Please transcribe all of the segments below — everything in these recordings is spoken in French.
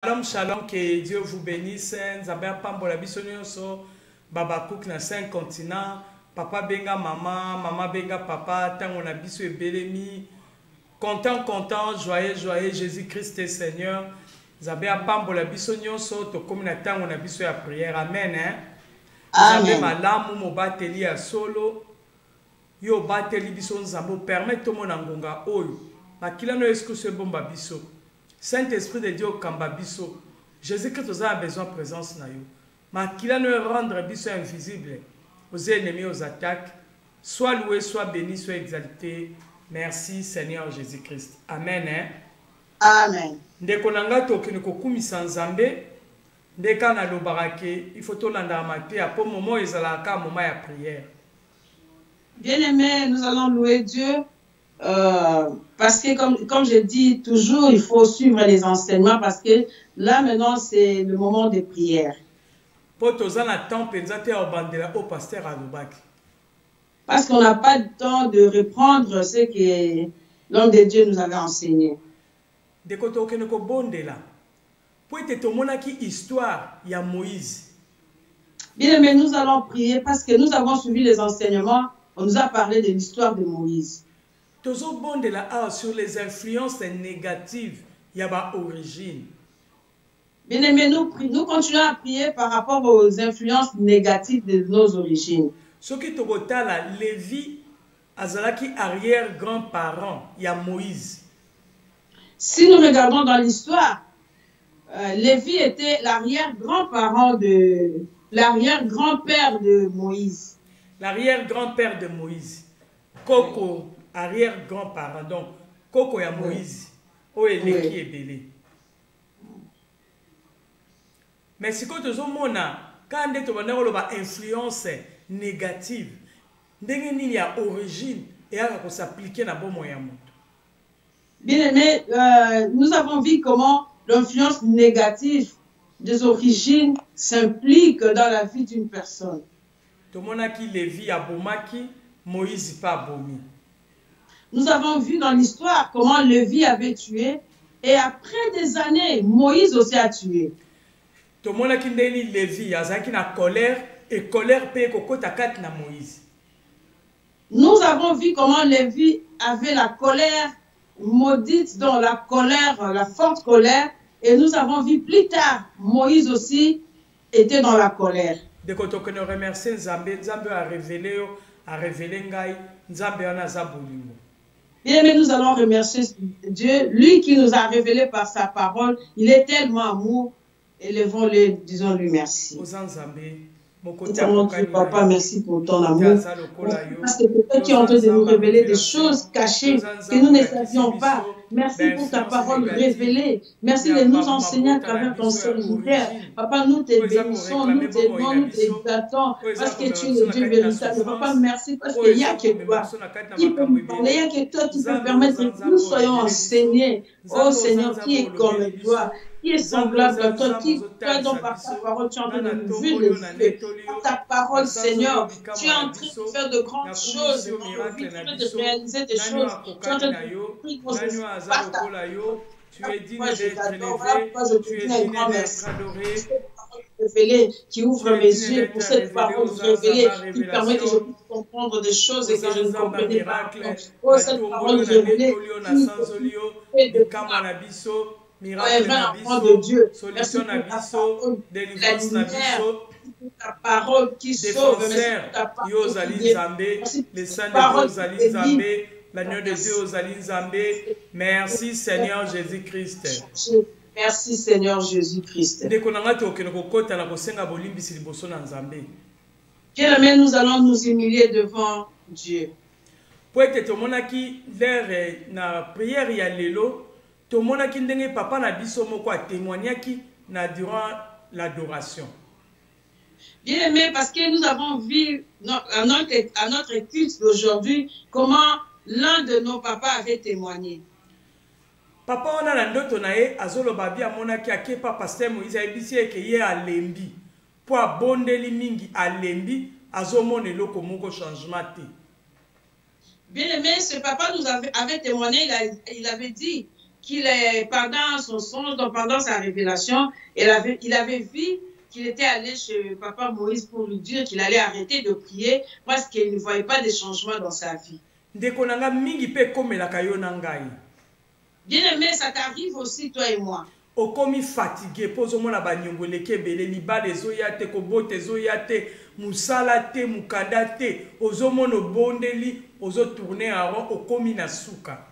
Shalom, shalom, que Dieu vous bénisse. Nzambe apambola biso nyonso, baba cook na 5 continents, papa benga maman, maman benga papa, tango na biso ebelemi. Content, joyeux, Jésus-Christ est Seigneur. Nzambe apambola biso nyonso, to komi na tango na biso ya prière. Amen. Nzambe malamu mobateli ya solo. Yo bateli biso nzambe permet to mona ngonga oyo. Makila no esko se bomba biso. Saint-Esprit de Dieu au Kambabiso, Jésus-Christ a besoin de présence na yo. Ma qu'il a ne rendre biso invisible aux ennemis, aux attaques. Sois loué, sois béni, sois exalté. Merci Seigneur Jésus-Christ. Amen. Amen. Ndeko nanga toki ne kokumisa nzambe. Ndeka na lobarake, il faut to landa maté apo moment ezalaka moment ya prière. Bien-aimé, nous allons louer Dieu. Parce que comme je dis toujours, il faut suivre les enseignements parce que là maintenant c'est le moment de prière. Parce qu'on n'a pas le temps de reprendre ce que l'homme de Dieu nous avait enseigné. Bien mais nous allons prier parce que nous avons suivi les enseignements. On nous a parlé de l'histoire de Moïse. Sur les influences négatives, il y a origine. Bien aimé, nous continuons à prier par rapport aux influences négatives de nos origines. Ce qui te la Lévi, Azalaki arrière-grand-parent, il y a Moïse. Si nous regardons dans l'histoire, Lévi était l'arrière-grand-parent de l'arrière-grand-père de Moïse. L'arrière-grand-père de Moïse. Coco. Arrière-grand-parent, donc Koko ya Moïse, o eleki ebele. Mais si quand tu as quand tu as une influence négative, il y a origine et à s'appliquer dans bon moyen. Bien aimé, nous avons vu comment l'influence négative des origines s'implique dans la vie d'une personne. Tout le monde qui les vit à Bomaki, Moïse pas Bomi. Nous avons vu dans l'histoire comment Lévi avait tué et après des années, Moïse aussi a tué. Tout le monde qui dit Lévi, il a colère et colère paye kokota kat na Moïse. Nous avons vu comment Lévi avait la colère maudite, dans la colère, la forte colère, et nous avons vu plus tard, Moïse aussi était dans la colère. De quand on remercie Nzambe, Nzambe a révélé Ngai, Nzambe a nazabolimo. Bien, mais nous allons remercier Dieu, lui qui nous a révélé par sa parole. Il est tellement amour. Élevons-le, disons-lui merci. Papa, merci pour ton amour. Parce que peut-être tu es en train de nous révéler des choses cachées que nous ne savions pas. Merci pour ta parole révélée. Merci de nous enseigner à travers ton solitaire. Papa, nous te bénissons, nous t'aimons, nous t'exaltons. Parce que tu es le Dieu véritable. Papa, merci parce qu'il n'y a que toi qui peut nous parler. Il n'y a que toi qui peut permettre que nous soyons enseignés. Oh Seigneur, qui est comme toi? Qui est semblable à toi, qui, toi, donc par ta parole, tu es en train de nous vivre les faits. Par ta parole, Seigneur, tu es en train de faire de grandes choses dans nos vies, tu es en train de réaliser des choses, tu es en train de prier pour ce par ta parole. Tu es digne d'être élevé, tu es digne d'être adoré. Révélée, qui ouvre mes yeux pour cette parole révélée, qui permet que je puisse comprendre des choses et que je ne comprenais pas. Oh, cette parole révélée, qui de miracle de Dieu. Merci pour ta parole, délivrance na biso, ta parole qui sauve, ta parole les saints de Dieu Zali Zambé, l'agneau de Dieu Zali Zambé. Merci Seigneur Jésus-Christ. Merci Seigneur Jésus-Christ. Bien-aimé, nous allons nous humilier devant Dieu. Pour être tomonaki vers na prière ya lelo. Tout le monde qui ndenge papa na biso moko a témoigné qui na durant l'adoration. Bien aimé, parce que nous avons vu à notre étude d'aujourd'hui comment l'un de nos papas avait témoigné. Papa on a la ndoto na ye azolo babi amona ki akepa pasteur Moïse ayebisi eke ye alembi po abondeli mingi alembi azomona eloko moko changement te. Bien aimé, ce papa nous avait témoigné, il avait dit pendant son songe, donc pendant sa révélation, il avait vu qu'il était allé chez Papa Moïse pour lui dire qu'il allait arrêter de prier parce qu'il ne voyait pas de changement dans sa vie. Bien-aimé, ça t'arrive aussi, toi et moi. Okomi fatigué, pozomona banyongole kebele libala ezoyate kobote ezoyate musala te mukanda te ozomono bondeli ozo tourner en rond okomi na suka.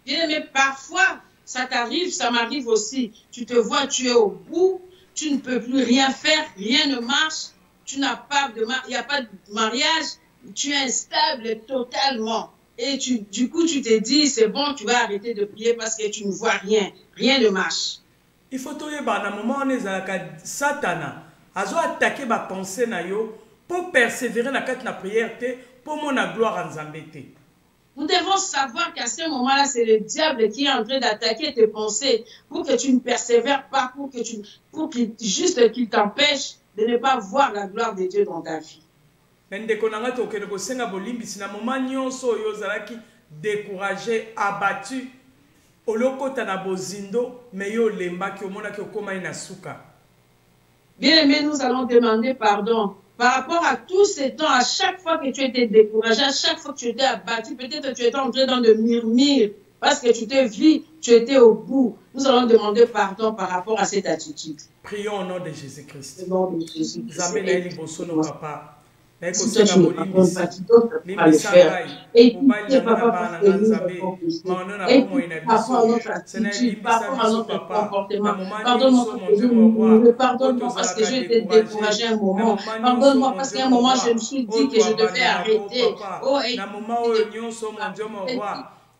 Bien-aimé, parfois ça t'arrive, ça m'arrive aussi. Tu te vois, tu es au bout, tu ne peux plus rien faire, rien ne marche, tu n'as pas de il n'y a pas de mariage, tu es instable totalement. Et du coup, tu te dis, c'est bon, tu vas arrêter de prier parce que tu ne vois rien. Rien ne marche. Il faut que dans moment où on est Satana, azo attaquer ma pensée na yo pour persévérer dans la prière pour mon gloire en Zambété. Nous devons savoir qu'à ce moment-là, c'est le diable qui est en train d'attaquer tes pensées pour que tu ne persévères pas, pour qu'il t'empêche de ne pas voir la gloire de Dieu dans ta vie. Découragé, abattu, bien-aimé, nous allons demander pardon par rapport à tous ces temps, à chaque fois que tu étais découragé, à chaque fois que tu étais abattu, peut-être que tu étais entré dans de murmures parce que tu t'es vu, tu étais au bout. Nous allons demander pardon par rapport à cette attitude. Prions au nom de Jésus-Christ. Au nom de Jésus-Christ. Si toi tu ne pardonnes pas, tu dois pas le faire. Et pitié, papa, parce que nous avons péché. Et parfois à notre attitude, parfois à notre comportement. Pardonne-moi parce que je me pardonne-moi parce que j'ai été découragé un moment. Pardonne-moi parce qu'à un moment je me suis dit que je devais arrêter. Oh, et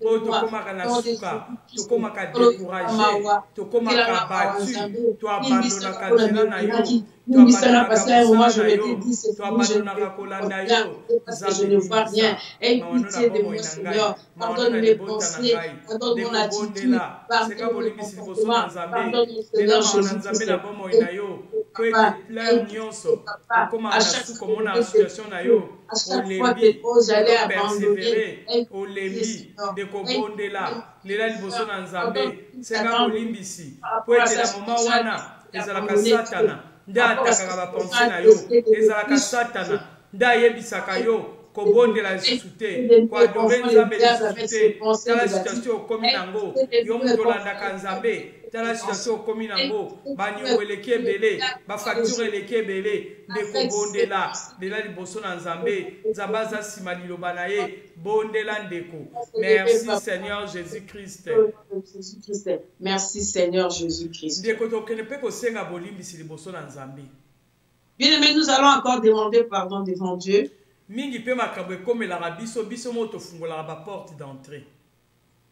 Oh, tokomaka na suka, tokomaka découragé, tokomaka battu, to abandonaka nzela na yo, to abandonaka mosala na yo, to abandonaka kolanda yo, je ne vois rien. Aie pitié de moi, Seigneur. Pardonne mes pensées, pardonne mon attitude, pardonne mon comportement, pardonne mon Seigneur Jésus-Christ. À chaque fois que j'allais abandonner, lela liboso na nzambe senga bolimbisi po ete na moma wana ezalaka satana nde atakaka bapense na yo ezalaka satana nde ayebisaka yo kobondela lisusu te koadore nzambe lisusu te tala situation okomi nango yo moto olandaka nzambe tala situation okomi nango baniongo eleki ebele bafacture eleki ebele nde kobondela lela liboso na nzambe nzambe aza nsima liloba na ye bondela ndeko. Merci Seigneur Jésus-Christ. Merci Seigneur Jésus-Christ. Ndeko tokende mpe kosenga bolimbisi liboso na nzambe. Bien-aimé, nous allons encore demander pardon devant Dieu. Mingi pe makambo ekomelaka biso mo tofungolaka baporte d'entrée.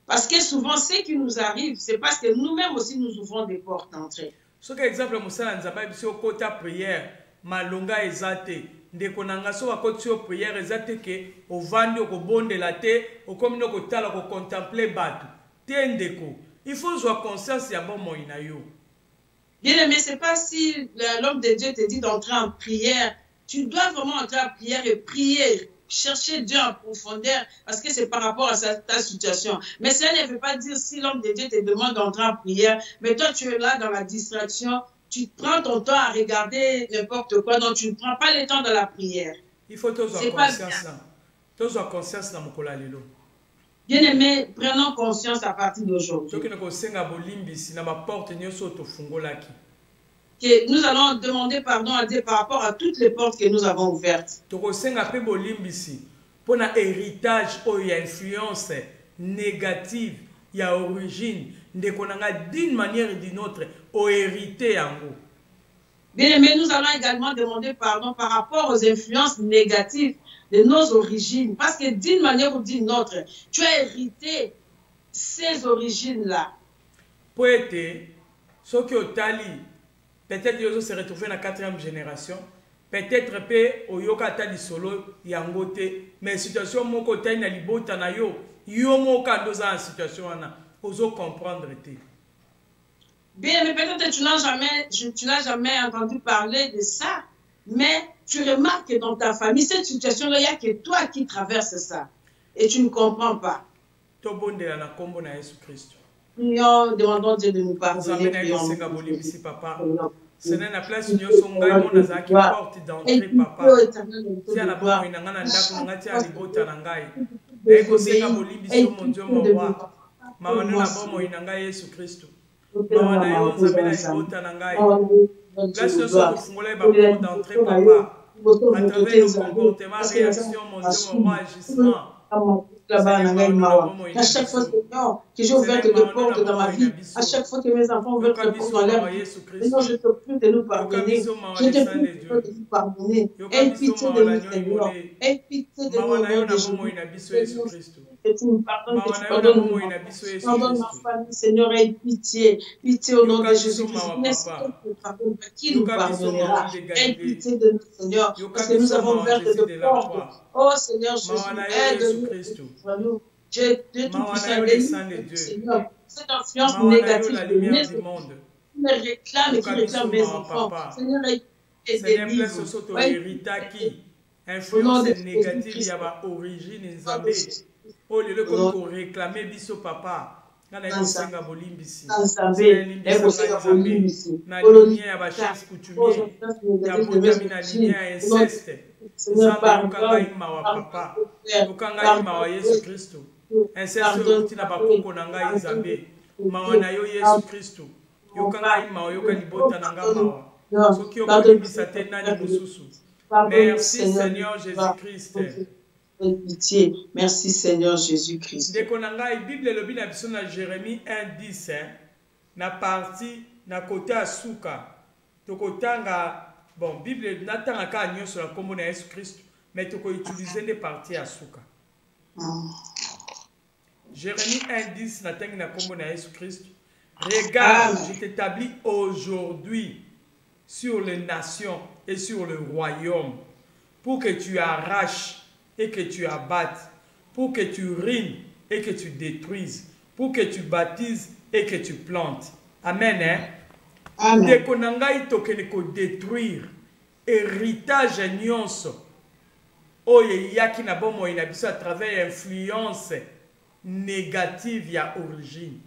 Parce que souvent, ce qui nous arrive, c'est parce que nous-mêmes aussi nous ouvrons des portes d'entrée. Ce que exemple mosala nzamba biso côté prière, malonga ezate, ndeko nanga so akoti yo prière ezate ke ovandi okobondela te, okomi no kotala ko contempler batu. Te ndeko, il faut jouer conscience ya bon moyi na yo. Bien-aimé, c'est pas si l'homme de Dieu te dit d'entrer en prière, tu dois vraiment entrer en prière et prier. Chercher Dieu en profondeur parce que c'est par rapport à ta situation. Mais ça ne veut pas dire si l'homme de Dieu te demande d'entrer en prière, mais toi tu es là dans la distraction, tu prends ton temps à regarder n'importe quoi, donc tu ne prends pas le temps de la prière. Il faut tous avoir conscience dans mon colalelo. Bien-aimé, prenons conscience à partir d'aujourd'hui. Que nous allons demander pardon à Dieu par rapport à toutes les portes que nous avons ouvertes. Pour un héritage ou une influence négative, il y a origine, d'une manière ou d'une autre, au hérité en vous. Bien, mais nous allons également demander pardon par rapport aux influences négatives de nos origines. Parce que d'une manière ou d'une autre, tu as hérité ces origines-là. Pour être, ce que tu peut-être que se retrouver dans la 4e génération. Peut-être que oyoka tali solo yangote. Mais situation moko tayi na libota na yo. Yo moka doza en situation ana. Ozo comprendre te. Bien, mais peut-être que tu n'as jamais entendu parler de ça. Mais tu remarques que dans ta famille, cette situation-là, il n'y a que toi qui traverses ça. Et tu ne comprends pas. Tobondela na kombo na Yesu Christ. prions, demandons Dieu de nous pardonner. Ce n'est la place où nous sommes qui porte d'entrée, papa. Si à la bonne, il y a un andako, il y a un libota nangai. Et que c'est un bolibiso, mon Dieu, mon roi. Maman, na bomo, il y a un Jésus Christ. Maman, na yo, nzambe na libota nangai. Place nous sommes fungolé, ba porte d'entrée, papa. À travers nos comportements, réactions, mon Dieu, mon roi, agissement. À chaque fois, Seigneur, que j'ai ouvert des portes dans ma vie, à chaque fois que mes enfants veulent te porter dans leur vie, Seigneur, je te prie de nous pardonner. Je te prie de nous pardonner. Aie pitié de nous, Seigneur. Aie pitié de nous, au nom de Jésus. Que tu nous pardonnes, que tu pardonnes. Pardonne ma famille, Seigneur, aie pitié. Pitié au nom de Jésus-Christ. N'est-ce pas qui nous pardonnera? Aie pitié de nous, Seigneur, parce que nous avons ouvert des portes. Oh Seigneur Jésus, aide-nous. Dieu tout-puissant, bénis, Seigneur. Cette influence négative de mes enfants, qui me réclame et qui réclame mes enfants. Seigneur, aide-nous. Influence négative, il y a origine, oh, le qu'on réclamait biso papa. Na na kosenga bolimbisi. Na lignée ya ba chef coutumier. Ya botami na lignée ya inceste. Nzambe ukanga ima wa papa. Ukanga ima wa Yesu Kristo. Inceste uti na bakoko na ngai Nzambe. Mawa na yo Yesu Kristo. Yokanga ima wa yoka libota na nga mawa. Soki yokolimbisa te nani mususu. Merci Seigneur Jésus-Christ. Pitié. Merci Seigneur Jésus-Christ. Dès qu'on a la Bible, le Bible a Jérémie 1:10, na partie na côté à Souka. Tokotanga, bon, Bible n'attend qu'à Nyon sur la commune de Jésus-Christ, mais tu peux utiliser des parties à Souka. Jérémie 1:10 n'attend na commune de Jésus-Christ. Regarde, je t'établis aujourd'hui sur les nations et sur le royaume pour que tu arraches et que tu abattes, pour que tu ruines et que tu détruises, pour que tu baptises et que tu plantes. Amen. Hein? Amen. Dès qu'on a détruire héritage nyonso, oye yaki na bomo inabiso à travers influence négative ya origine.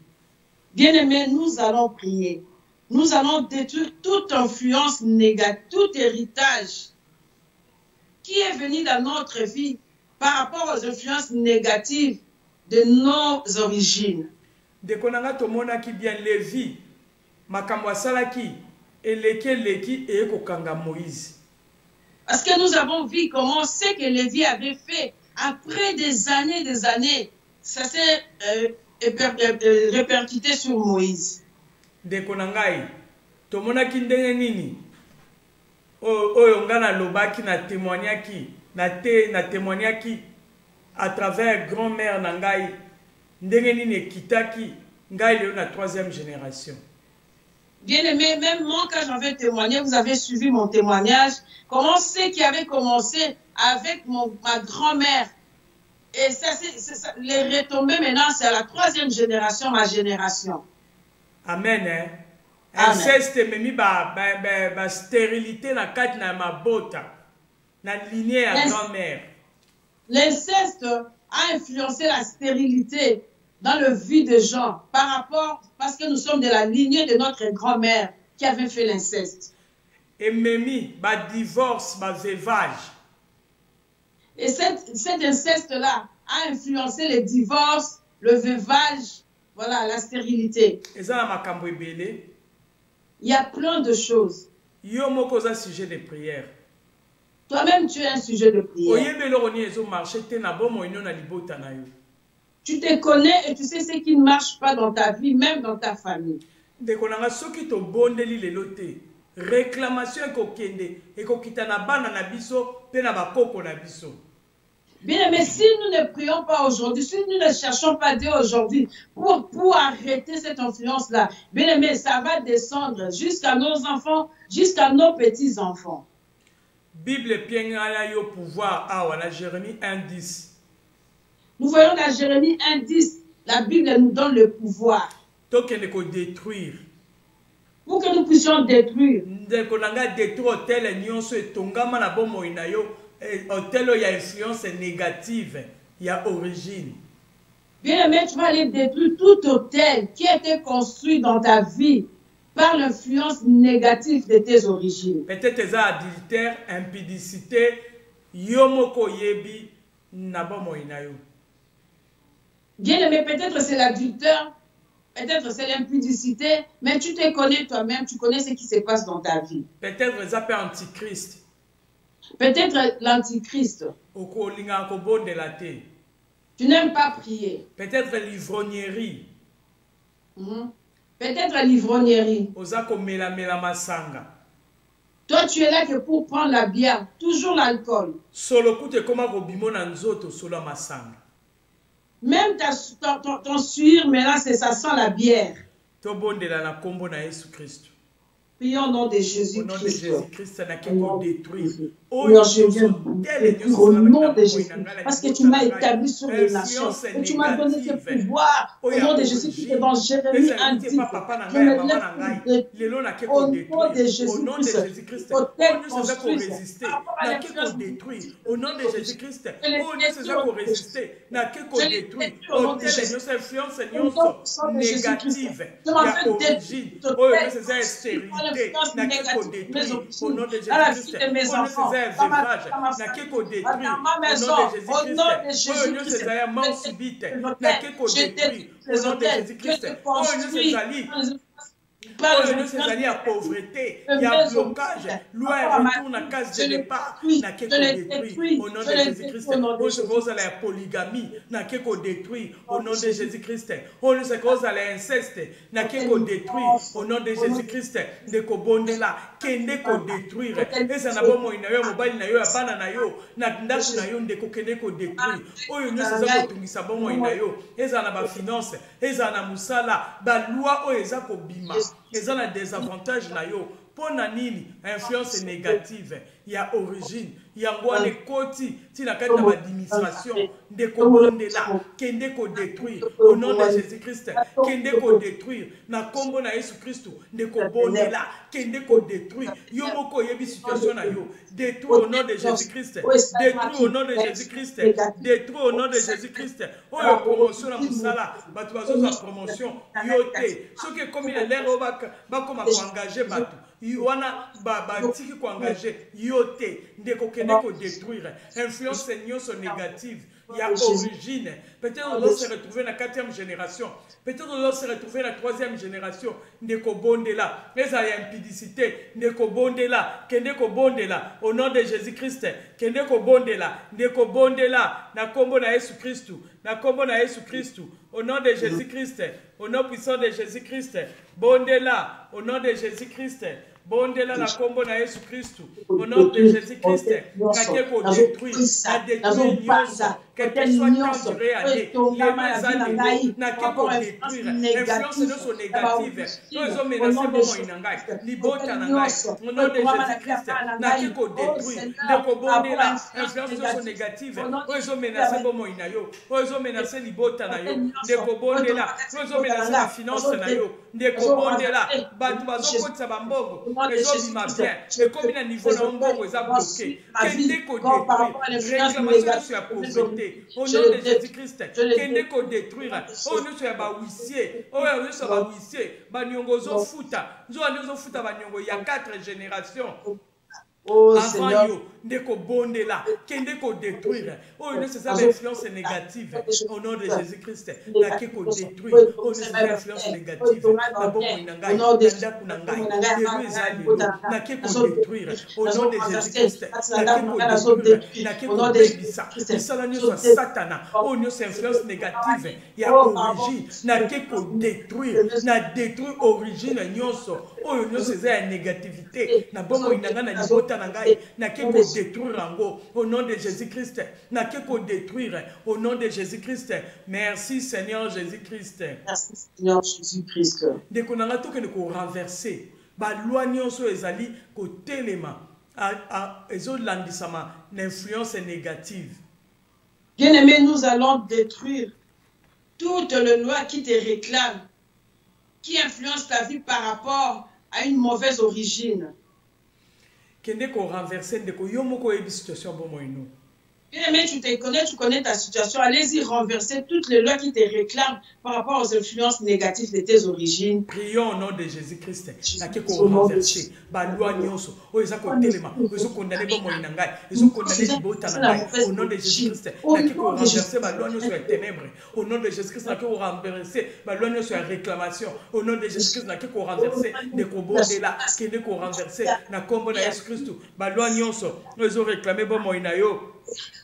Bien-aimés, nous allons prier. Nous allons détruire toute influence négative, tout héritage qui est venu dans notre vie par rapport aux influences négatives de nos origines. De konanga tomona ki bien Lévi, makambo salaki, leki et kokanga Moïse. Parce que nous avons vu comment ce que Lévi avait fait après des années, ça s'est répercuté sur Moïse. De konangai, tomona ki ndenge nini? Oyo ngana lobaki na témoignaki na témoignaki à travers grand-mère nangai ndenge nini kitaki ngai le na 3e génération. Bien aimé, même moi quand j'avais témoigné, vous avez suivi mon témoignage, comment c'est qui avait commencé avec ma grand-mère et ça les retombées maintenant c'est à la 3e génération, ma génération. Amen. Hein? Inceste memi ba stérilité na kati na mabota na lignée à grand-mère. L'inceste a influencé la stérilité dans le vie des gens parce que nous sommes de la lignée de notre grand-mère qui avait fait l'inceste. Et memi ba divorce, ba veuvage. Et cet inceste-là a influencé le divorce, le veuvage, voilà, la stérilité. Et ça makambo ebele. Il y a plein de choses. Yo moko za sujet de prière. Toi-même, tu es un sujet de prière. Tu te connais et tu sais ce qui ne marche pas dans ta vie, même dans ta famille. Réclamation bien, mais si nous ne prions pas aujourd'hui, si nous ne cherchons pas Dieu aujourd'hui pour arrêter cette influence-là, bien, mais ça va descendre jusqu'à nos enfants, jusqu'à nos petits-enfants. Bible piengala yo pouvoir à la Jérémie 1:10. Nous voyons dans Jérémie 1:10, la Bible nous donne le pouvoir. Pour que nous détruire. Pour que nous puissions détruire. Hôtel, il y a influence négative, il y a origine. Bien-aimé, tu vas aller détruire tout hôtel qui a été construit dans ta vie par l'influence négative de tes origines. Peut-être tes adultères, impudicité, yomoko yebi, nabamo inayo. Bien-aimé, peut-être c'est l'adultère, peut-être c'est l'impudicité, mais tu te connais toi-même, tu connais ce qui se passe dans ta vie. Peut-être les appels antichrist. Peut-être l'antichrist. Tu n'aimes pas prier. Peut-être l'ivrognerie. Peut-être l'ivrognerie. Toi, tu es là que pour prendre la bière, toujours l'alcool. Même ton sueur, mais là, ça sent la bière. Prions au nom de Jésus-Christ. Au nom de Jésus. Parce que tu m'as établi sur les nations. Et tu m'as donné ce pouvoir. Au nom de Jésus-Christ, dans Jérémie 1, dit, je me lève au nom de Jésus-Christ. Au tel construise. Au nom de Jésus-Christ. Na keko détruit au nom de Jésus-Christ. Au nom de ces élevage, na keko détruit au nom de Jésus-Christ. Au nom de ces aillements subites, na keko détruit au nom de Jésus-Christ. Au nom de ces alliés. Nous sommes allés à pauvreté, il y a un blocage, loi retourne à case de départ, n'a qu'à détruit au nom de Jésus-Christ. Nous sommes allés à polygamie, n'a qu'à détruit au nom de Jésus-Christ. Nous sommes allés à inceste, n'a qu'à détruit au nom de Jésus-Christ. De kobondela, kende ko détruire. Et ça n'a pas moi une ayo, mobile na yo, abana na yo, na ndaku na yo, ndeko kende ko détruire. Oyo nous sommes allés à bon moi une ayo, et ça n'a pas finance, et ça n'a musala, ba loi o eza ko bima. Ils ont des avantages là yo. Pour nini influence négative, il y a origine, il y a un côté, si la carte d'administration, de kobondela, kende ko détruire au nom de Jésus-Christ, kende ko détruire, na kombo na Jésus Christ, de kobondela, kende ko détruire, yo moko yebi situation na yo, détruire au nom de Jésus-Christ, détruire au nom de Jésus-Christ, détruire au nom de Jésus-Christ. Oh la promotion la musala, batu bazo sa promotion, yote, ce qui est comme il est l'air ba comme engager batu. Wana batiki ko engagé yote ndeko kende ko détruire influence nyonso négative il y a origine peut-être on doit se retrouver dans la 4e génération peut-être on doit se retrouver dans la 3e génération ndeko bondela mais il y a impudicité ndeko bondela kende ko bondela au nom de Jésus-Christ kende ko bondela na kombo na Yesu Kristu na kombo na Yesu Kristu au nom de Jésus-Christ au nom puissant de Jésus-Christ bondela au nom de Jésus-Christ bondela na kombo na Yesu Kristu au nom de Jésus-Christ na keko détruit na détruit nyonso quelque soit cadré à des les na keko détruire influence nyonso négative nous ont menacé bomo inangai libota nangai au nom de Jésus-Christ na keko détruire ndeko bondela influence nyonso négative nous ont menacé bomo inayo nous ont menacé libota na yo ndeko bondela nous ont menacé la finance na yo ndeko bondela batu bazokotisa bambongo ezobima bien ekomi na niveau na mbongo eza bloqué kende ko détruire réclamation sur la pauvreté au nom de Jésus-Christ kende ko détruire oyo nyonso ya bahuissier oyo nyonso ya bahuissier baniongo ozofuta nzofuta baniongo ya 4 générations avant yo ndeko bondela kende ko détruire oyo nyonso eza bainfluence négative au nom de Jésus-Christ nake ko détruire oyo nyonso eza influence négative na bomoi na ngai na ndako na ngai lelo eza lelo nake ko détruire au nom de Jésus-Christ nake ko détruire nake ko bebisa misala nyonso ya satana oyo nyonso influence négative ya origine nake ko détruire na détruire origine nyonso oyo nyonso eza ya négativité na bomoi na ngai na libota na ngai nake ko détruire au nom de Jésus-Christ. N'a que détruire au nom de Jésus-Christ. Merci Seigneur Jésus-Christ. Merci Seigneur Jésus-Christ. Dès qu'on a tout que nous renverser, bah loignons sur les alliés côté élément à les autres landissama l'influence négative. Bien-aimés, nous allons détruire toute les loi qui te réclame, qui influence ta vie par rapport à une mauvaise origine. Kende ko renverser ndeko yo moko yebi situation bomo ino Bien-aimé, tu connais ta situation. Allez-y renverser toutes les lois qui te réclament par rapport aux influences négatives de tes origines. Prions au nom de Jésus-Christ. Au nom de Jésus-Christ. Au nom de Jésus-Christ. Au nom de Jésus-Christ, réclamation. Au nom de Jésus-Christ, au nom de Jésus-Christ.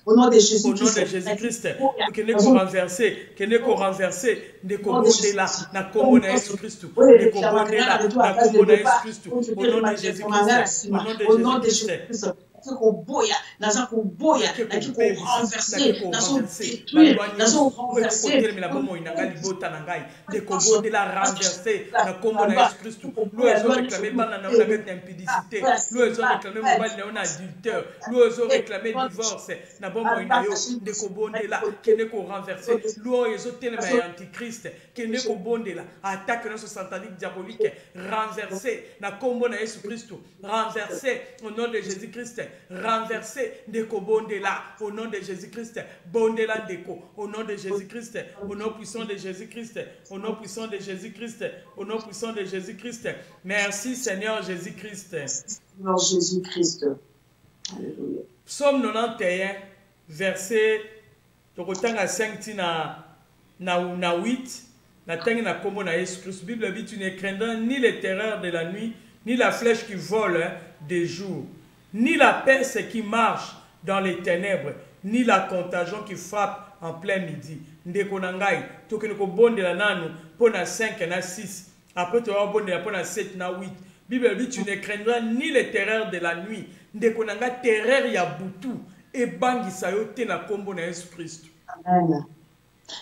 Au nom de Jésus-Christ. Que ne qu'on renverser, que ne qu'on renverser, de Kobonde là, na Kombo na Jésus-Christ. De Kobonde là, na Kombo na Jésus-Christ. Au nom de Jésus-Christ. Au nom de Jésus-Christ. Koboya, naza koboya, naki ko renverser, nazo détruire, nazo renverser. La bomo inanga libota nangai, de Kobo de la renverser, na Kombo na Jésus-Christ. Nous avons réclamé bana na on impudicité, nous avons réclamé mobile na on adultère, nous avons réclamé divorce, na bomo inayo, de Kobo de la, que ne ko renverser, nous avons tellement antichrist, que ne ko bonde la, attaque notre satanique diabolique, renverser, na Kombo na Jésus-Christ, renverser au nom de Jésus-Christ. Renverser Ndeko Bondela au nom de Jésus-Christ. Bondela Ndeko au nom de Jésus-Christ. Au nom puissant de Jésus-Christ. Au nom puissant de Jésus-Christ. Au nom puissant de Jésus-Christ. Merci Seigneur Jésus-Christ. Seigneur Jésus-Christ. Alléluia. Psaume 91, verset 5 na 8. Na tengi na kombo na Jésus-Christ. Bible dit tu ne craindras ni les terreurs de la nuit, ni la flèche qui vole des jours, ni la peste qui marche dans les ténèbres, ni la contagion qui frappe en plein midi. Ndeko nangai, toke niko bonde la nanu, pona 5 na 6. Après tu vas bonde la pona 7 na 8. Bible dit tu ne craindras ni les terreurs de la nuit. Ndeko nangai terreur ya butu et bangi sayote na kombo na Jésus-Christ. Amen.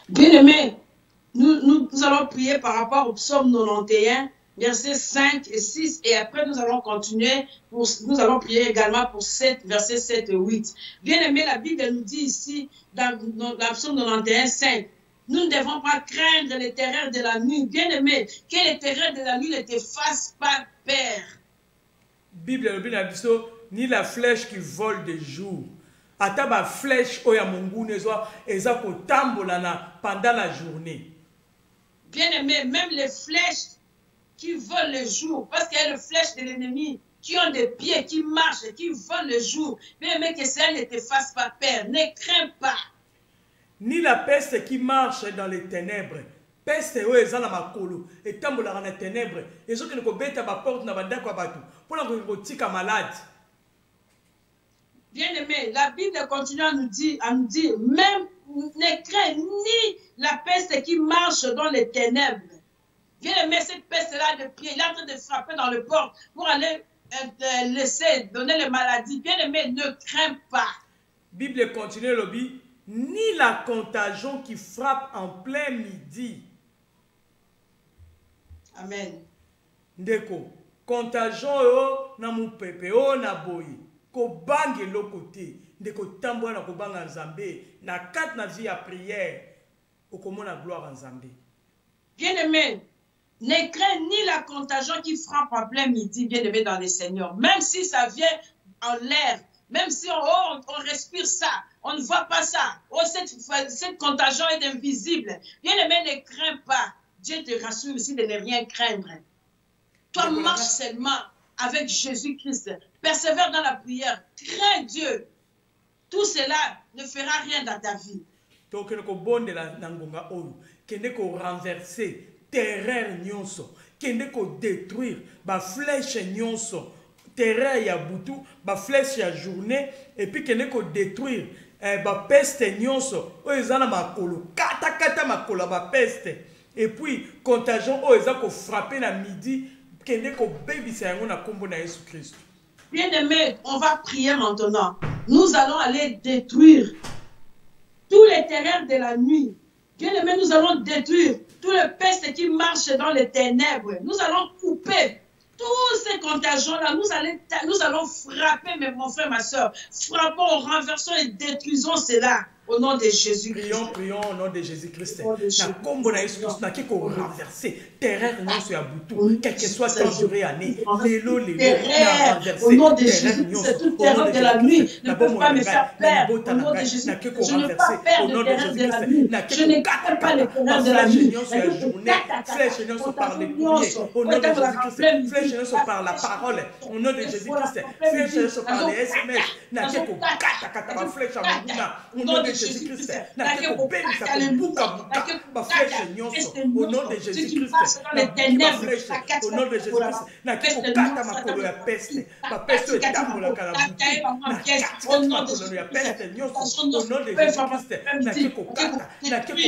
Bien-aimé, nous allons prier par rapport au psaume 91. Versets 5 et 6, et après nous allons continuer, nous allons prier également pour 7, versets 7 et 8. Bien aimé, la Bible nous dit ici, dans la psaume 91, 5, nous ne devons pas craindre les terreurs de la nuit. Bien aimé, que les terreurs de la nuit ne te fassent pas peur. Bible ni la flèche qui vole de jour. Ataba flèche oya mungu nezwa ezako tambolana pendant la journée. Bien aimé, même les flèches qui volent le jour, parce qu'il y a les flèches de l'ennemi qui ont des pieds, qui marchent, qui volent le jour. Bien aimé, que cela ne te fasse pas peur, ne crains pas. Ni la peste qui marche dans les ténèbres. Peste oyo eza na makolo etambolaka na ténèbres ezoki kobeta ba porte na bandako ya bato mpona kotika malade. Bien aimé, la Bible continue à nous dire même ne crains ni la peste qui marche dans les ténèbres. Bien aimé, cette peste-là de pied, il est en train de frapper dans le port pour aller laisser, donner les maladies. Bien aimé, ne crains pas. Bible continue, lobby, ni la contagion qui frappe en plein midi. Amen. Ndeko, contagion yo na mupepe o na boyi, ko bange lo côté, ndeko tambo na ko banga nzambe, na kat na vie à prière, o komona gloire nzambe. Bien aimé, ne crains ni la contagion qui frappe en plein midi, bien aimé dans le Seigneur. Même si ça vient en l'air, même si on respire ça, on ne voit pas ça. Oh, cette contagion est invisible. Bien aimé, ne crains pas. Dieu te rassure aussi de ne rien craindre. Toi, marche seulement avec Jésus-Christ. Persévère dans la prière. Crains Dieu. Tout cela ne fera rien dans ta vie. Donc, renverser terreur nyonso, kende ko détruire ba flèche nyonso, terreur ya butu, ba flèche ya journée, et puis kende ko détruire ba peste nyonso, o ezana makolo, kata makolo ba peste, et puis contagion o eza ko frapper na midi, kende ko bebisa yango na kombo na Jésus Christ. Bien aimé, on va prier maintenant. Nous allons aller détruire tous les terreurs de la nuit. Bien aimé, nous allons détruire tous les pestes qui marchent dans les ténèbres. Nous allons couper tous ces contagions-là. Nous allons frapper, mon frère, ma soeur. Frappons, renversons et détruisons cela. Au nom de Jésus-Christ. Prions au nom de Jésus-Christ. Na kombo na Yesu Christ na kiko renverser terreur nyonso ya butu, quel que soit temps durée année. Lelo na renverser. Au nom de Jésus-Christ, toute terreur de la nuit ne peut pas me faire peur. Au nom de Jésus-Christ, je ne veux pas peur de terreur de la nuit. Je ne garde pas les terreurs de la nuit. Flèche nyonso par les courriers. Au nom de Jésus-Christ, flèche nyonso par la parole. Au nom de Jésus-Christ, flèche nyonso par les SMS. Na kiko kata ba flèche amuna. Au nom de Jésus-Christ, na kiko benisa kubuka ba flèche nyonso. Au nom de Jésus-Christ, au nom de Jésus-Christ, na kiko kata makolo ya peste. Ba peste etambola kala butu. Na kata makolo ya peste nyonso. Au nom de Jésus-Christ, na kiko kata, na kiko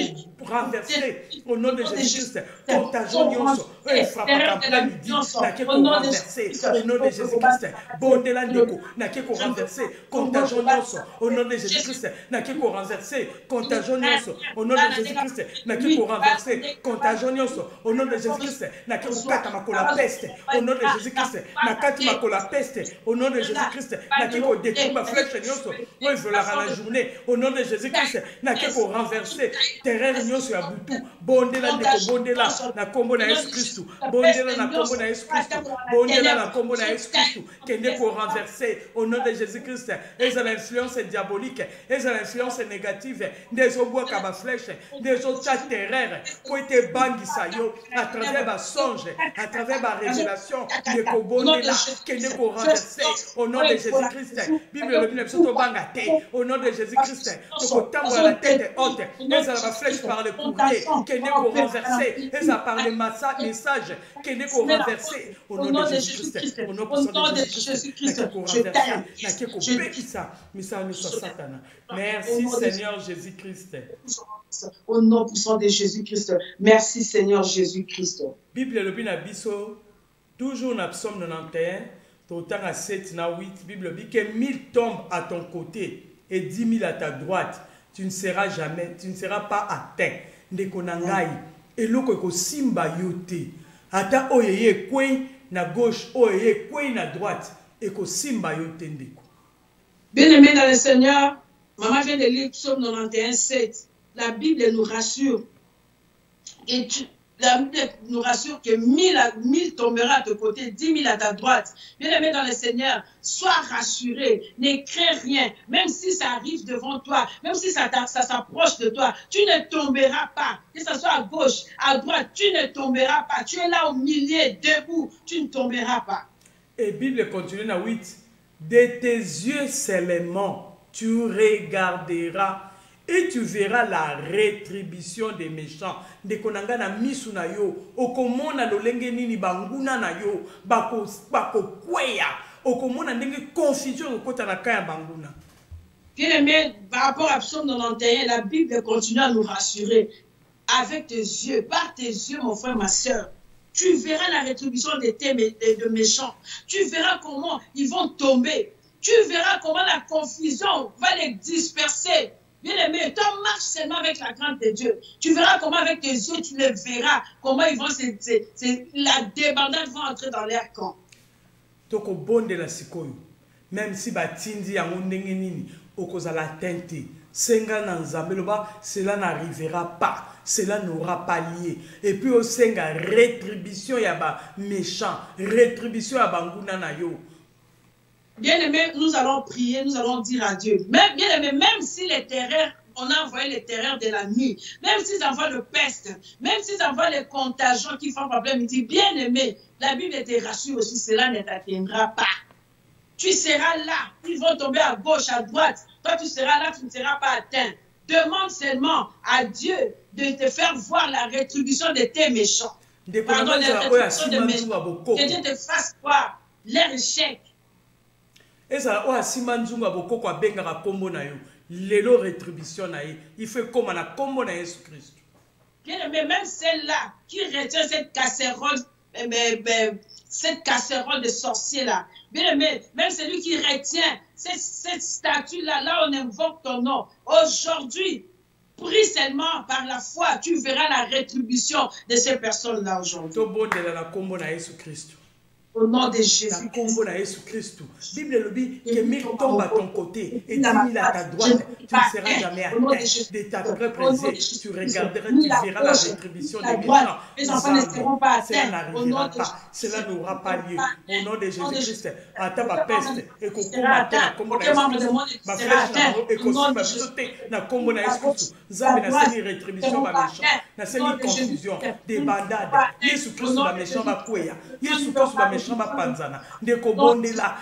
renverser. Au nom de Jésus-Christ, contagion nyonso. Frappe en plein midi. Na kiko renverser. Au nom de Jésus-Christ, bondela ndeko. Na kiko renverser. Contagion nyonso. Au nom de Jésus-Christ, na kiko renverser. Contagion nyonso. Au nom de Jésus-Christ, na kiko renverser. Contagion nyonso. Au nom de Jésus-Christ, na kiko kata makola peste. Au nom de Jésus-Christ, na kati makola peste. Au nom de Jésus-Christ, na kiko détruire ma flèche nyonso. Moi je la la journée. Au nom de Jésus-Christ, na kiko renverser. Terrain nyonso ya butu. Bondela ndeko bondela na kombo na Yesu Christ. Bondela na kombo na Yesu Christ. Bondela na kombo na Yesu Christ. Kende ko renverser au nom de Jésus-Christ. Et l'influence diabolique, et l'influence négative des obouaka ba flèche, des autres terreur pour être bangisa yo à travers ba songe, à travers ba révélation de ko bondela kende ko renverser au nom de Jésus-Christ. Bible le Bible surtout bangate au nom de Jésus-Christ. Ko tambola la tête haute, et ça ba flèche par le courrier kende ko renverser, et ça par le message kende ko renverser au nom de Jésus-Christ. Au nom de Jésus-Christ. Merci Seigneur Jésus-Christ. Au nom puissant de Jésus-Christ. Merci Seigneur Jésus-Christ. Bible le bin abiso toujours na psaume 91 autant à 7 na 8 Bible dit que 1000 tombent à ton côté et 10 000 à ta droite, tu ne seras pas atteint. Ndeko na ngai eloko ko simba yote ata oyeye kwe na gauche oyeye kwe na droite et ko simba yote ndeko. Bien-aimé dans le Seigneur, maman vient de lire Psaume 91, 7. La Bible nous rassure. Et la Bible nous rassure que 1000 tombera à ton côté, 10 000 à ta droite. Bien-aimé dans le Seigneur, sois rassuré, ne crains rien. Même si ça arrive devant toi, même si ça s'approche de toi, tu ne tomberas pas. Que ce soit à gauche, à droite, tu ne tomberas pas. Tu es là au milieu, debout, tu ne tomberas pas. Et la Bible continue dans 8. De tes yeux seulement, tu regarderas et tu verras la rétribution des méchants. De konanga na misu na yo, okomona lolenge nini banguna na yo, bako kweya, okomona ndenge confusion okota na kaya banguna. Bien-aimé, par rapport à Psaume 91, la Bible continue à nous rassurer. Avec tes yeux, par tes yeux, mon frère, ma soeur, tu verras la rétribution de méchants. Tu verras comment ils vont tomber. Tu verras comment la confusion va les disperser. Bien-aimé, toi marche seulement avec la grâce de Dieu. Tu verras comment avec tes yeux, tu les verras. Comment ils vont la débandade va entrer dans leur camp. Toko bonde la sikoyo. Même si batindi ya ndenge nini okozala tente. Senga na nzambe loba, cela n'arrivera pas. Cela n'aura pas lié. Et puis au senga rétribution ya ba méchant, rétribution ya banguna na yo. Bien-aimé, nous allons prier, nous allons dire à Dieu. Même bien-aimé, même si les terreurs, on a envoyé les terreurs de la nuit, même s'ils envoient le peste, même s'ils envoient les contagions qui font problème, il dit, bien-aimé, la Bible te rassure aussi, cela ne t'atteindra pas. Tu seras là, ils vont tomber à gauche, à droite. Toi, tu seras là, tu ne seras pas atteint. Demande seulement à Dieu de te faire voir la rétribution de tes méchants. Pardon, la rétribution de méchants. Que Dieu te fasse voir leur échec. Et ça, Simanzunga boko kwa benga ka kombo na yo. Lelo rétribution na ye. Il fait comme na kombo na Jésus Christ. Bien, mais même celle-là qui retient cette casserole de sorcier là. Bien, mais même celui qui retient cette statue là, là on invoque ton nom. Aujourd'hui, prie seulement par la foi, tu verras la rétribution de ces personnes là aujourd'hui. To bonde la kombo na Jésus Christ. Au nom de Jésus. Bible le dit que 1000 tombent à ton côté et 10 000 à ta droite. Tu ne seras jamais atteint. De ta propre yeux, tu regarderas, tu verras la rétribution des méchants. Les enfants ne seront pas atteints. Cela n'arrivera pas. Cela n'aura pas lieu. Au nom de Jésus-Christ, attends ma peste et que matin, comme on a expliqué, ma flèche et que ma sauté, na comme on a expliqué, Zame na seni rétribution ma méchant, na seni confusion, des bandades. Yesu Christ la méchant ma kweya, Yesu Christ la méchant ma panzana. Ndeko bondela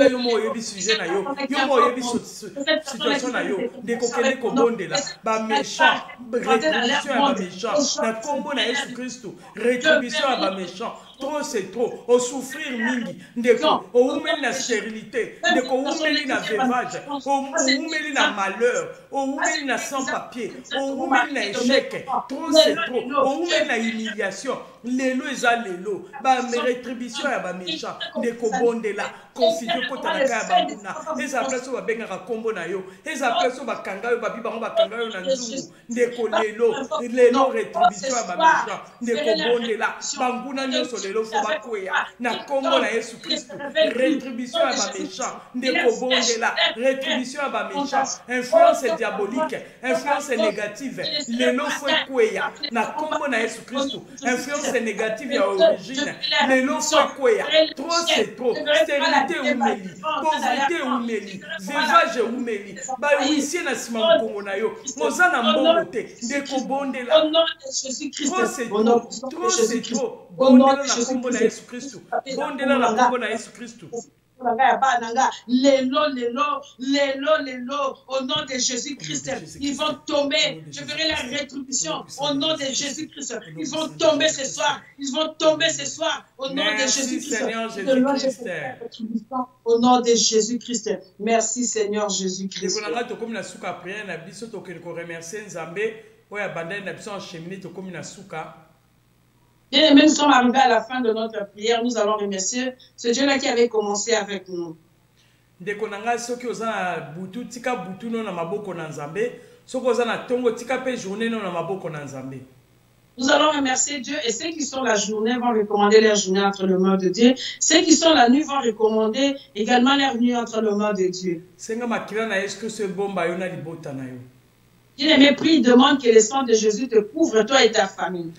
yo mo yebi sujet na yo mo yebi situation na yo, ndeko kende ko bondela, ba méchant, rétribution à ba méchant, na kombo na Yesu Christ, rétribution à ba méchant. Trop c'est trop, au souffrir mingi, ndeko, au oumeli na stérilité, ndeko oumeli na veuvage, au oumeli na malheur, au oumeli na sans-papier, au oumeli na échec, trop c'est trop, au oumeli na humiliation, lelo eza lelo, ba rétribution ya ba méchant, ndeko bondela, confusion kota na kaya ba muna, eza place ba bengaka kombo na yo, eza place ba kanga yo ba bibango ba kanga yo na nzungu, ndeko lelo rétribution ya ba méchant, ndeko bondela, banguna nyonso lelo fo ba kweya, na kombo na Yesu Christ, rétribution ya ba méchant, ndeko bondela, rétribution ya ba méchant, influence diabolique, influence négative, lelo fo kweya, na kombo na Yesu Christ, influence négative ya origine, lelo fo kweya, trop c'est trop, stérilité umeli, pauvreté umeli, veuvage umeli, ba huissier na sima mkongo na yo, moza na mbongo te, ndeko bondela, trop c'est trop, bondela na kombo na Yesu Christ, bondela na kombo na Yesu Christ. Lélo, au nom de Jésus-Christ, ils vont tomber. Je ferai la rétribution au nom de Jésus-Christ. Ils vont tomber ce soir. Ils vont tomber ce soir au nom de Jésus-Christ. Au nom de Jésus-Christ. Merci Seigneur Jésus-Christ. Bien aimés, nous sommes arrivés à la fin de notre prière. Nous allons remercier ce Dieu-là qui avait commencé avec nous. Nous allons remercier Dieu et ceux qui sont la journée vont recommander leur journée entre les mains de Dieu. Ceux qui sont la nuit vont recommander également leur nuit entre les mains de Dieu. Bien aimé, prie, demande que le sang de Jésus te couvre, toi et ta famille.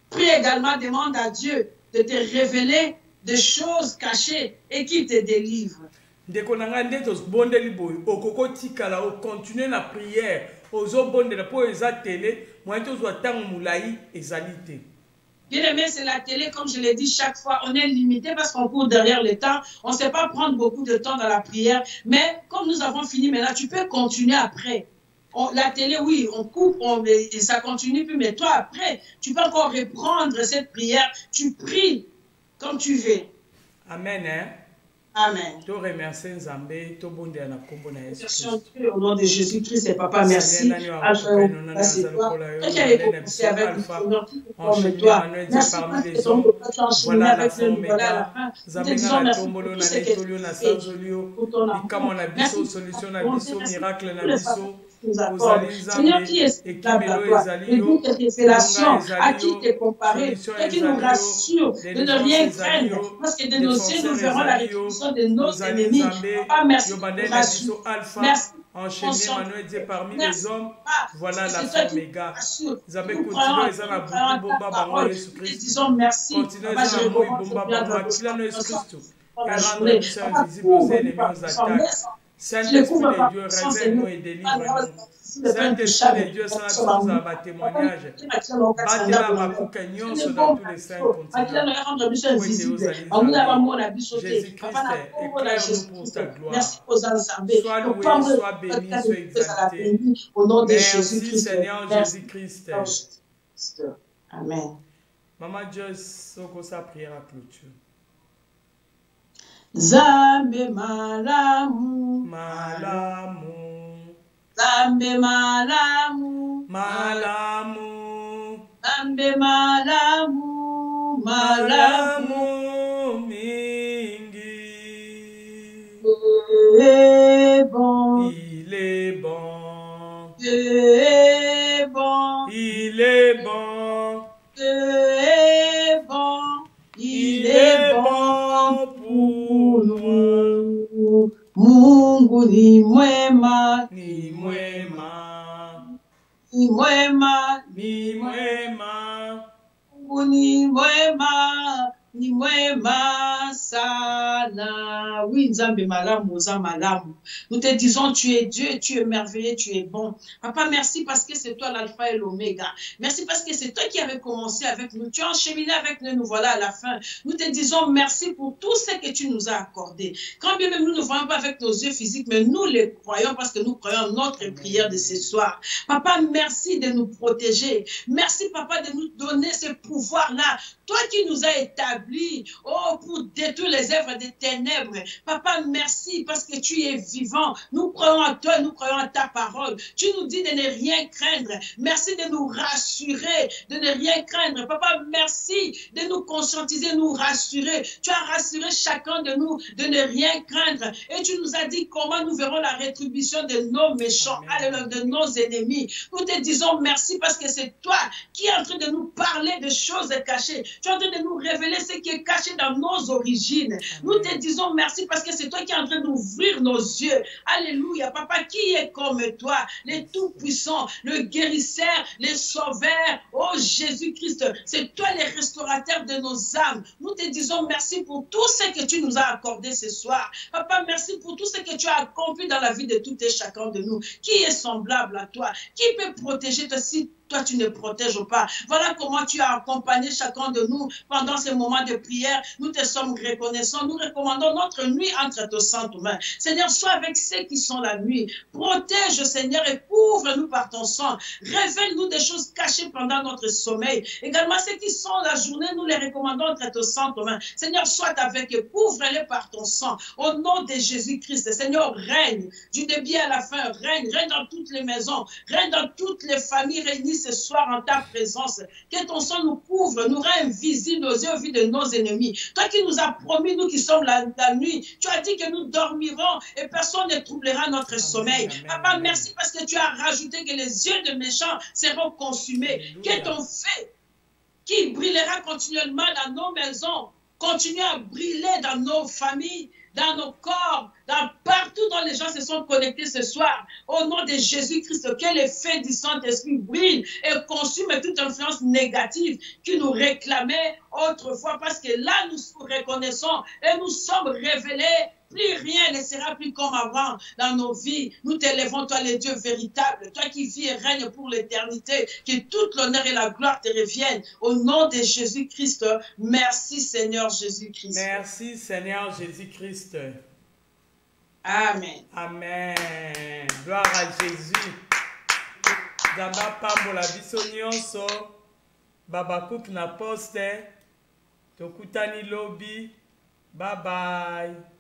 Prie également, demande à Dieu de te révéler des choses cachées et qu'il te délivre. Continuer la prière. Bien aimé, c'est la télé, comme je l'ai dit chaque fois, on est limité parce qu'on court derrière le temps. On ne sait pas prendre beaucoup de temps dans la prière, mais comme nous avons fini maintenant, tu peux continuer après. La télé, oui, on coupe, et ça continue plus, mais toi, après, tu peux encore reprendre cette prière. Tu pries comme tu veux. Amen. Hein? Amen. Au nom de Jésus-Christ et Papa, merci. Merci toi. Qui avait commencé avec nous, comme toi. Merci parce que ton enchaîné avec le nous voilà à la fin. Nous te disons merci pour tout ce que tu fais pour ton amour. Merci pour nous accorde. Seigneur, qui est stable à toi, et nous tes révélations, à qui te comparer, et qui nous rassure de ne rien craindre, parce que de nos yeux, nous verrons la rétribution de nos ennemis. Papa, merci pour nous rassurer. Merci. Enchaîné, Manuel Dieu parmi les hommes, voilà la Oméga. Vous avez continué, les hommes à beaucoup bomba bango Jésus Christ. Continuez à bomba bango Jésus Christ. Et rendre le sang visible aux ennemis, aux attaques. Saint-Esprit de Dieu, révèle-nous et délivre-nous. Saint-Esprit de Dieu, ça la chose à ma témoignage. Battez-la ma coucagnon dans tous les cinq continents. Jésus-Christ, éclaire-nous pour ta gloire. Sois loué, sois béni, sois exalté. Merci Seigneur Jésus-Christ. Amen. Maman Joyce, soko sa prière à clôture. Zambe malamu, malamu, Zambe malamu, malamu, Zambe malamu, malamu mingi. Il est bon, il est bon, il est bon, il est bon, il est ni mwema, ni mwema, ni mwema, ni mwema, Mungu ni mwema, ni mwema sana. Oui, Nzambe malamu, oza malamu. Nous te disons, tu es Dieu, tu es merveilleux, tu es bon. Papa, merci parce que c'est toi l'alpha et l'oméga. Merci parce que c'est toi qui avais commencé avec nous. Tu as encheminé avec nous, nous voilà à la fin. Nous te disons merci pour tout ce que tu nous as accordé. Quand bien même nous ne voyons pas avec nos yeux physiques, mais nous les croyons parce que nous croyons en notre prière de ce soir. Papa, merci de nous protéger. Merci, Papa, de nous donner ce pouvoir-là. Toi qui nous as établis, oh, pour détruire les œuvres des ténèbres. Papa, merci parce que tu es vivant. Nous croyons à toi, nous croyons à ta parole. Tu nous dis de ne rien craindre. Merci de nous rassurer, de ne rien craindre. Papa, merci de nous conscientiser, nous rassurer. Tu as rassuré chacun de nous de ne rien craindre. Et tu nous as dit comment nous verrons la rétribution de nos méchants, de nos ennemis. Nous te disons merci parce que c'est toi qui es en train de nous parler de choses cachées. Tu es en train de nous révéler ce qui est caché dans nos origines. Nous te disons merci parce que c'est toi qui es en train d'ouvrir nos yeux. Alléluia. Papa, qui est comme toi? Le Tout-Puissant, le guérisseur, le sauveur. Oh Jésus-Christ, c'est toi le restaurateur de nos âmes. Nous te disons merci pour tout ce que tu nous as accordé ce soir. Papa, merci pour tout ce que tu as accompli dans la vie de tout et chacun de nous. Qui est semblable à toi? Qui peut protéger toi si toi, tu ne protèges pas? Voilà comment tu as accompagné chacun de nous pendant ces moments de prière. Nous te sommes reconnaissants. Nous recommandons notre nuit entre tes saintes mains. Seigneur, sois avec ceux qui sont la nuit. Protège, Seigneur, et couvre-nous par ton sang. Révèle-nous des choses cachées pendant notre sommeil. Également, ceux qui sont la journée, nous les recommandons entre tes saintes mains. Seigneur, sois avec eux. Couvre-les par ton sang. Au nom de Jésus-Christ, Seigneur, règne du début à la fin. Règne dans toutes les maisons. Règne dans toutes les familles réunies ce soir en ta présence. Que ton sang nous couvre, nous rend invisibles aux yeux de nos ennemis. Toi qui nous as promis, nous qui sommes la nuit, tu as dit que nous dormirons et personne ne troublera notre sommeil. Papa, merci parce que tu as rajouté que les yeux de méchants seront consumés. Que ton feu qui brillera continuellement dans nos maisons continue à briller dans nos familles, dans nos corps, dans partout dont les gens se sont connectés ce soir. Au nom de Jésus-Christ, que les faits du Saint-Esprit brillent et consument toute influence négative qui nous réclamait autrefois, parce que là, nous reconnaissons et nous sommes révélés. Plus rien ne sera plus comme avant dans nos vies. Nous t'élèvons, toi, le Dieu véritable, toi qui vis et règnes pour l'éternité, que toute l'honneur et la gloire te reviennent. Au nom de Jésus-Christ, merci Seigneur Jésus-Christ. Merci Seigneur Jésus-Christ. Amen. Amen. Gloire à Jésus. Daba pambola biso nyonso. Baba Cook na poste. Tokutani lobi. Bye bye.